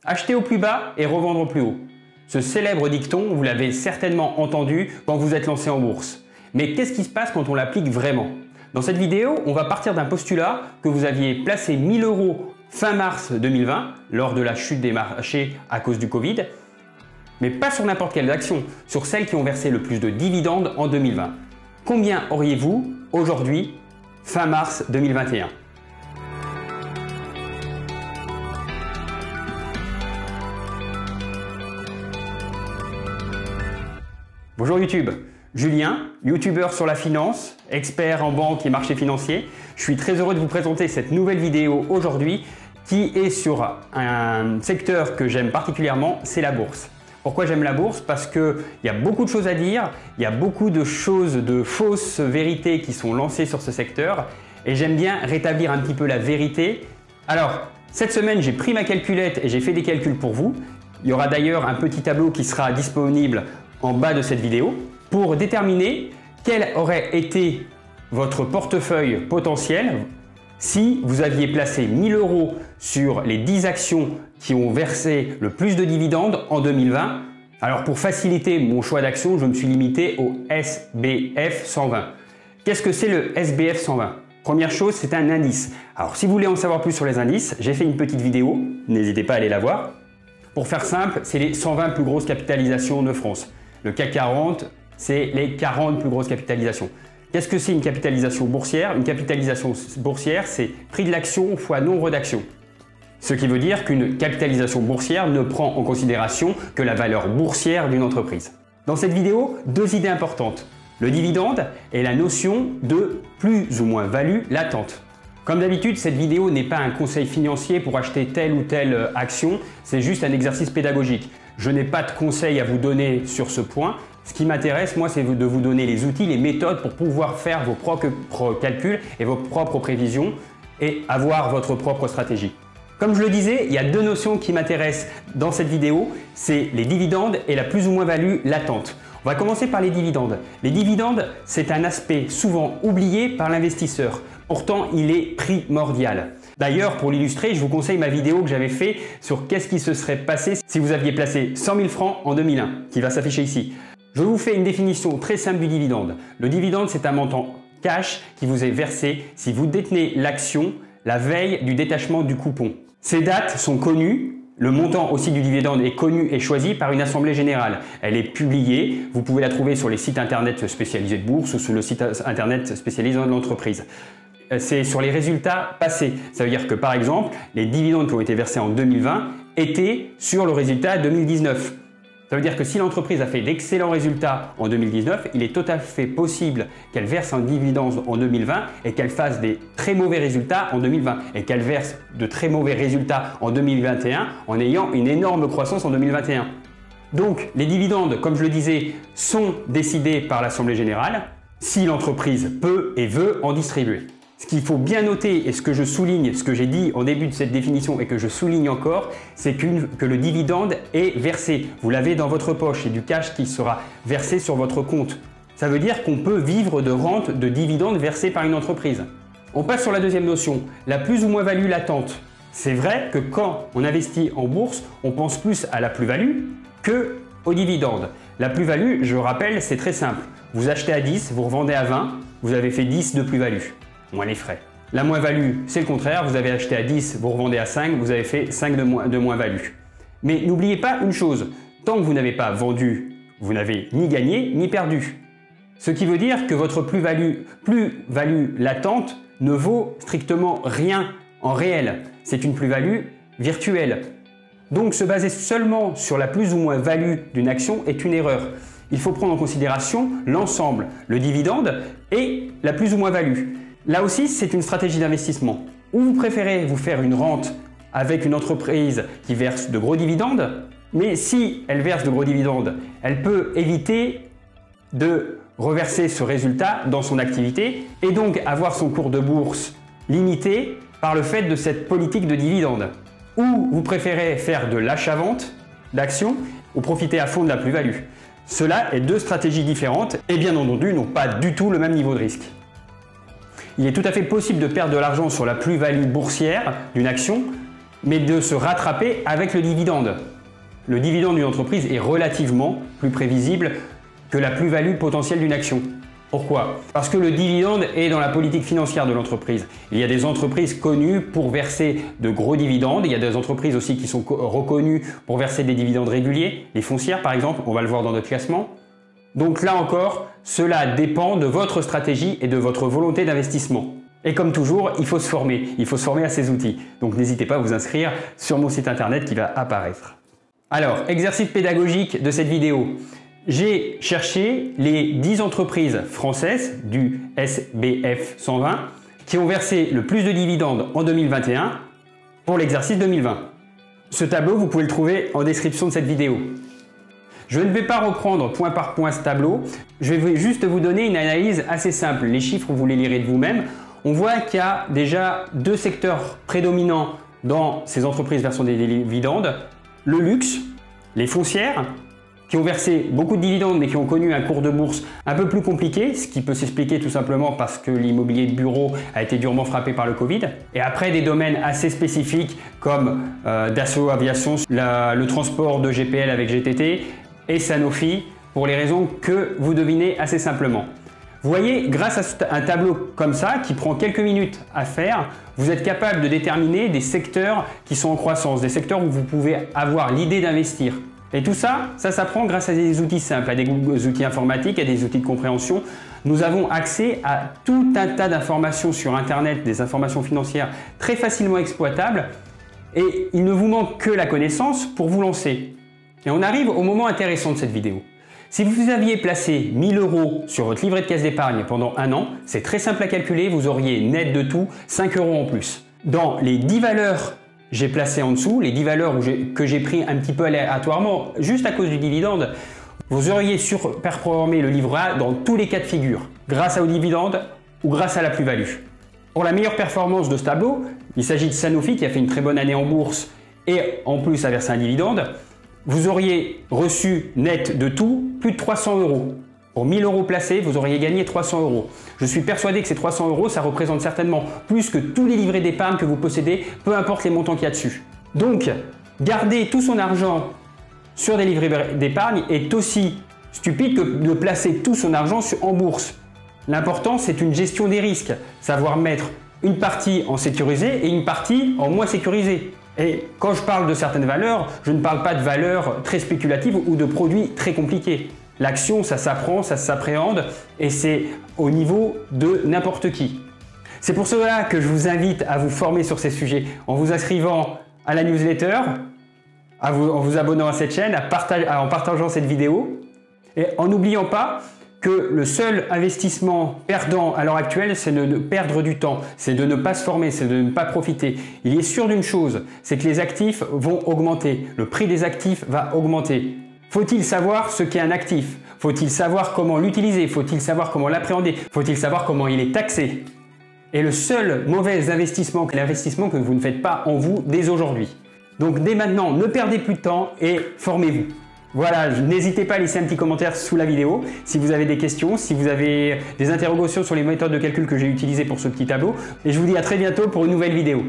Acheter au plus bas et revendre au plus haut. Ce célèbre dicton, vous l'avez certainement entendu quand vous êtes lancé en bourse. Mais qu'est-ce qui se passe quand on l'applique vraiment? Dans cette vidéo, on va partir d'un postulat que vous aviez placé 1000 € fin mars 2020, lors de la chute des marchés à cause du Covid, mais pas sur n'importe quelle action, sur celles qui ont versé le plus de dividendes en 2020. Combien auriez-vous aujourd'hui, fin mars 2021? Bonjour YouTube, Julien, youtubeur sur la finance, expert en banque et marché financier. Je suis très heureux de vous présenter cette nouvelle vidéo aujourd'hui qui est sur un secteur que j'aime particulièrement, c'est la bourse. Pourquoi j'aime la bourse? Parce qu'il y a beaucoup de choses à dire, il y a beaucoup de choses, de fausses vérités qui sont lancées sur ce secteur et j'aime bien rétablir un petit peu la vérité. Alors, cette semaine, j'ai pris ma calculette et j'ai fait des calculs pour vous. Il y aura d'ailleurs un petit tableau qui sera disponible en bas de cette vidéo pour déterminer quel aurait été votre portefeuille potentiel si vous aviez placé 1000 € sur les 10 actions qui ont versé le plus de dividendes en 2020. Alors pour faciliter mon choix d'action, je me suis limité au SBF 120. Qu'est-ce que c'est le SBF 120? Première chose, c'est un indice. Alors si vous voulez en savoir plus sur les indices, j'ai fait une petite vidéo, n'hésitez pas à aller la voir. Pour faire simple, c'est les 120 plus grosses capitalisations de France. Le CAC 40, c'est les 40 plus grosses capitalisations. Qu'est-ce que c'est une capitalisation boursière? Une capitalisation boursière, c'est prix de l'action fois nombre d'actions. Ce qui veut dire qu'une capitalisation boursière ne prend en considération que la valeur boursière d'une entreprise. Dans cette vidéo, deux idées importantes. Le dividende et la notion de plus ou moins value latente. Comme d'habitude, cette vidéo n'est pas un conseil financier pour acheter telle ou telle action, c'est juste un exercice pédagogique. Je n'ai pas de conseils à vous donner sur ce point. Ce qui m'intéresse, moi, c'est de vous donner les outils, les méthodes pour pouvoir faire vos propres calculs et vos propres prévisions et avoir votre propre stratégie. Comme je le disais, il y a deux notions qui m'intéressent dans cette vidéo, c'est les dividendes et la plus ou moins value latente. On va commencer par les dividendes. Les dividendes, c'est un aspect souvent oublié par l'investisseur. Pourtant, il est primordial. D'ailleurs, pour l'illustrer, je vous conseille ma vidéo que j'avais fait sur qu'est-ce qui se serait passé si vous aviez placé 100 000 francs en 2001, qui va s'afficher ici. Je vous fais une définition très simple du dividende. Le dividende, c'est un montant cash qui vous est versé si vous détenez l'action la veille du détachement du coupon. Ces dates sont connues. Le montant aussi du dividende est connu et choisi par une assemblée générale. Elle est publiée, vous pouvez la trouver sur les sites internet spécialisés de bourse ou sur le site internet spécialisé dans l'entreprise. C'est sur les résultats passés. Ça veut dire que par exemple, les dividendes qui ont été versés en 2020 étaient sur le résultat 2019. Ça veut dire que si l'entreprise a fait d'excellents résultats en 2019, il est tout à fait possible qu'elle verse un dividende en 2020 et qu'elle fasse des très mauvais résultats en 2020 et qu'elle verse de très mauvais résultats en 2021 en ayant une énorme croissance en 2021. Donc les dividendes, comme je le disais, sont décidés par l'Assemblée générale si l'entreprise peut et veut en distribuer. Ce qu'il faut bien noter et ce que je souligne, ce que j'ai dit au début de cette définition et que je souligne encore, c'est que le dividende est versé. Vous l'avez dans votre poche, c'est du cash qui sera versé sur votre compte. Ça veut dire qu'on peut vivre de rente de dividendes versés par une entreprise. On passe sur la deuxième notion, la plus ou moins value latente. C'est vrai que quand on investit en bourse, on pense plus à la plus-value que au dividende. La plus-value, je rappelle, c'est très simple. Vous achetez à 10, vous revendez à 20, vous avez fait 10 de plus-value. Moins les frais. La moins-value, c'est le contraire, vous avez acheté à 10, vous revendez à 5, vous avez fait 5 de moins-value. Mais n'oubliez pas une chose, tant que vous n'avez pas vendu, vous n'avez ni gagné ni perdu. Ce qui veut dire que votre plus-value latente ne vaut strictement rien en réel. C'est une plus-value virtuelle. Donc se baser seulement sur la plus ou moins value d'une action est une erreur. Il faut prendre en considération l'ensemble, le dividende et la plus ou moins value. Là aussi, c'est une stratégie d'investissement. Ou vous préférez vous faire une rente avec une entreprise qui verse de gros dividendes, mais si elle verse de gros dividendes, elle peut éviter de reverser ce résultat dans son activité et donc avoir son cours de bourse limité par le fait de cette politique de dividendes. Ou vous préférez faire de l'achat-vente d'actions ou profiter à fond de la plus-value. Cela est deux stratégies différentes et bien entendu n'ont pas du tout le même niveau de risque. Il est tout à fait possible de perdre de l'argent sur la plus-value boursière d'une action mais de se rattraper avec le dividende. Le dividende d'une entreprise est relativement plus prévisible que la plus-value potentielle d'une action. Pourquoi? Parce que le dividende est dans la politique financière de l'entreprise. Il y a des entreprises connues pour verser de gros dividendes. Il y a des entreprises aussi qui sont reconnues pour verser des dividendes réguliers. Les foncières par exemple, on va le voir dans notre classement. Donc là encore, cela dépend de votre stratégie et de votre volonté d'investissement. Et comme toujours, il faut se former. Il faut se former à ces outils. Donc n'hésitez pas à vous inscrire sur mon site internet qui va apparaître. Alors, exercice pédagogique de cette vidéo. J'ai cherché les 10 entreprises françaises du SBF 120 qui ont versé le plus de dividendes en 2021 pour l'exercice 2020. Ce tableau, vous pouvez le trouver en description de cette vidéo. Je ne vais pas reprendre point par point ce tableau, je vais juste vous donner une analyse assez simple. Les chiffres, vous les lirez de vous-même. On voit qu'il y a déjà deux secteurs prédominants dans ces entreprises versant des dividendes. Le luxe, les foncières, qui ont versé beaucoup de dividendes mais qui ont connu un cours de bourse un peu plus compliqué, ce qui peut s'expliquer tout simplement parce que l'immobilier de bureau a été durement frappé par le Covid. Et après des domaines assez spécifiques comme Dassault Aviation, le transport de GPL avec GTT et Sanofi pour les raisons que vous devinez assez simplement. Vous voyez, grâce à un tableau comme ça qui prend quelques minutes à faire, vous êtes capable de déterminer des secteurs qui sont en croissance, des secteurs où vous pouvez avoir l'idée d'investir. Et tout ça, ça s'apprend grâce à des outils simples, à des outils informatiques, à des outils de compréhension. Nous avons accès à tout un tas d'informations sur Internet, des informations financières très facilement exploitables et il ne vous manque que la connaissance pour vous lancer. Et on arrive au moment intéressant de cette vidéo. Si vous aviez placé 1000 € sur votre livret de caisse d'épargne pendant un an, c'est très simple à calculer, vous auriez net de tout 5 € en plus. Dans les 10 valeurs j'ai placé en dessous, les 10 valeurs que j'ai pris un petit peu aléatoirement, juste à cause du dividende, vous auriez surperformé le livret A dans tous les cas de figure, grâce au dividende ou grâce à la plus-value. Pour la meilleure performance de ce tableau, il s'agit de Sanofi qui a fait une très bonne année en bourse et en plus a versé un dividende. Vous auriez reçu net de tout plus de 300 €. Pour 1000 € placés, vous auriez gagné 300 €. Je suis persuadé que ces 300 €, ça représente certainement plus que tous les livrets d'épargne que vous possédez, peu importe les montants qu'il y a dessus. Donc, garder tout son argent sur des livrets d'épargne est aussi stupide que de placer tout son argent en bourse. L'important, c'est une gestion des risques, savoir mettre une partie en sécurisé et une partie en moins sécurisé. Et quand je parle de certaines valeurs, je ne parle pas de valeurs très spéculatives ou de produits très compliqués. L'action, ça s'apprend, ça s'appréhende et c'est au niveau de n'importe qui. C'est pour cela que je vous invite à vous former sur ces sujets en vous inscrivant à la newsletter, en vous abonnant à cette chaîne, en partageant cette vidéo et en n'oubliant pas que le seul investissement perdant à l'heure actuelle, c'est de perdre du temps, c'est de ne pas se former, c'est de ne pas profiter. Il est sûr d'une chose, c'est que les actifs vont augmenter, le prix des actifs va augmenter. Faut-il savoir ce qu'est un actif? Faut-il savoir comment l'utiliser? Faut-il savoir comment l'appréhender? Faut-il savoir comment il est taxé? Et le seul mauvais investissement, c'est l'investissement que vous ne faites pas en vous dès aujourd'hui. Donc dès maintenant, ne perdez plus de temps et formez-vous. Voilà, n'hésitez pas à laisser un petit commentaire sous la vidéo si vous avez des questions, si vous avez des interrogations sur les méthodes de calcul que j'ai utilisées pour ce petit tableau. Et je vous dis à très bientôt pour une nouvelle vidéo.